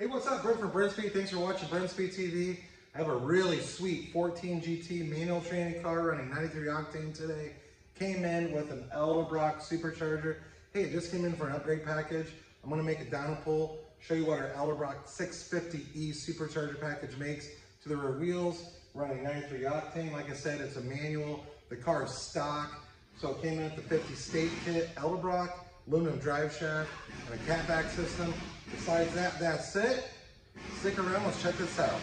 Hey, what's up? Brent from BrentSpeed. Thanks for watching BrentSpeed TV. I have a really sweet 14 GT manual training car running 93 octane today. Came in with an Edelbrock supercharger. Hey, it just came in for an upgrade package. I'm gonna make a dyno pull, show you what our Edelbrock 650E supercharger package makes to the rear wheels, running 93 octane. Like I said, it's a manual. The car is stock. So it came in with the 50 state kit, Edelbrock, aluminum drive shaft, and a catback system. Besides that, that's it. Stick around, let's check this out.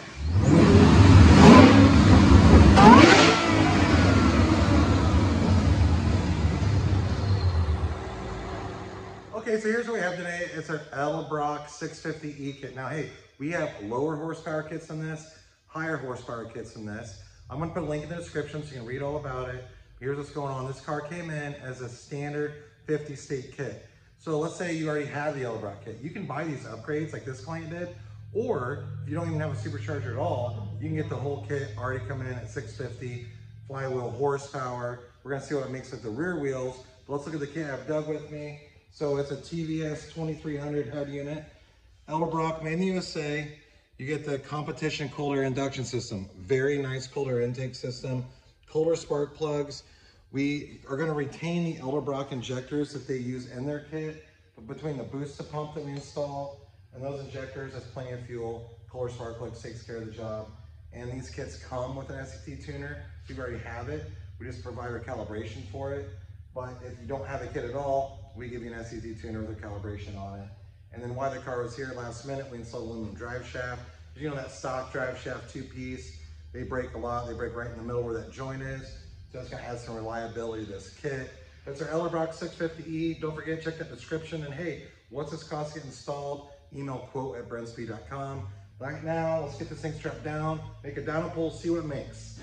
Okay, so here's what we have today. It's our Edelbrock 650E kit. Now, hey, we have lower horsepower kits than this, higher horsepower kits than this. I'm gonna put a link in the description so you can read all about it. Here's what's going on. This car came in as a standard 50 state kit. So let's say you already have the Edelbrock kit. You can buy these upgrades like this client did, or if you don't even have a supercharger at all, you can get the whole kit already coming in at 650 flywheel horsepower. We're gonna see what it makes with the rear wheels. But let's look at the kit I have Doug with me. So it's a TVS 2300 HUD unit. Edelbrock, made in the USA. You get the competition cold air induction system. Very nice cold air intake system. Cold spark plugs. We are going to retain the Edelbrock injectors that they use in their kit, but between the booster pump that we install and those injectors, that's plenty of fuel. Kohler spark plugs takes care of the job. And these kits come with an SCT tuner. So you already have it. We just provide our calibration for it. But if you don't have a kit at all, we give you an SCT tuner with a calibration on it. And then while the car was here last minute, we installed aluminum drive shaft. You know that stock drive shaft two-piece, they break a lot. They break right in the middle where that joint is. So it's gonna add some reliability to this kit. That's our Edelbrock 650E. Don't forget, check that description. And hey, what's this cost to get installed? Email quote@brentspeed.com. Right now, let's get this thing strapped down, make a dyno pull, see what it makes.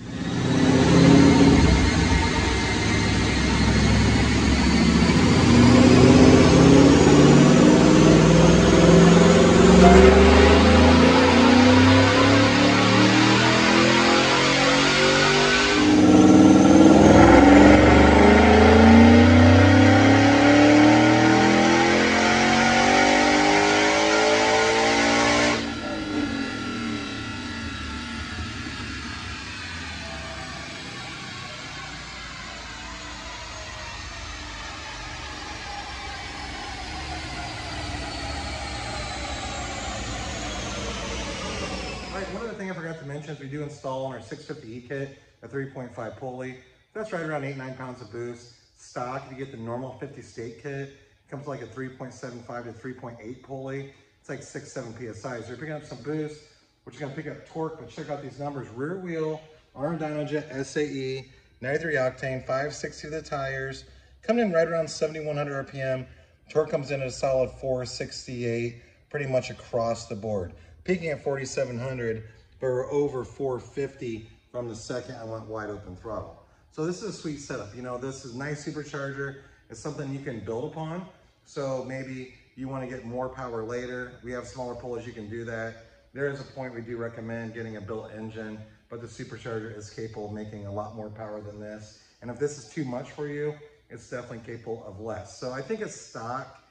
All right, one other thing I forgot to mention is we do install on our 650E kit a 3.5 pulley. That's right around 8-9 pounds of boost. Stock, if you get the normal 50 state kit, it comes like a 3.75 to 3.8 pulley. It's like 6-7 PSI. So you're picking up some boost, which is gonna pick up torque, but check out these numbers. Rear wheel, Arm Dynojet SAE, 93 octane, 560 the tires, coming in right around 7,100 RPM. Torque comes in at a solid 468, pretty much across the board. Peaking at 4,700, but we're over 450 from the second I went wide open throttle. So this is a sweet setup. You know, this is nice supercharger. It's something you can build upon. So maybe you want to get more power later. We have smaller pulleys, you can do that. There is a point we do recommend getting a built engine, but the supercharger is capable of making a lot more power than this. And if this is too much for you, it's definitely capable of less. So I think a stock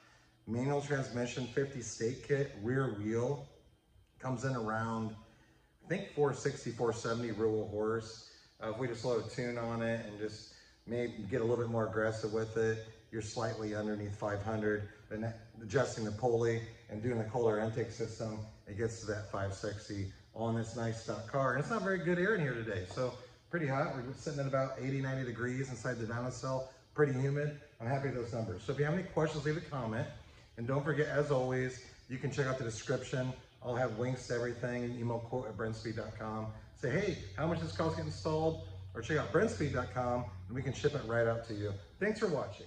manual transmission 50 state kit rear wheel comes in around, I think 460, 470 rear wheel horse. If we just load a tune on it and just maybe get a little bit more aggressive with it, you're slightly underneath 500. Then adjusting the pulley and doing the cold air intake system, it gets to that 560 on this nice stock car. And it's not very good air in here today, so pretty hot. We're sitting at about 80, 90 degrees inside the dyno cell, pretty humid. I'm happy with those numbers. So if you have any questions, leave a comment. And don't forget, as always, you can check out the description. I'll have links to everything. Email quote@brentspeed.com. Say, hey, how much does this cost get installed? Or check out brentspeed.com and we can ship it right out to you. Thanks for watching.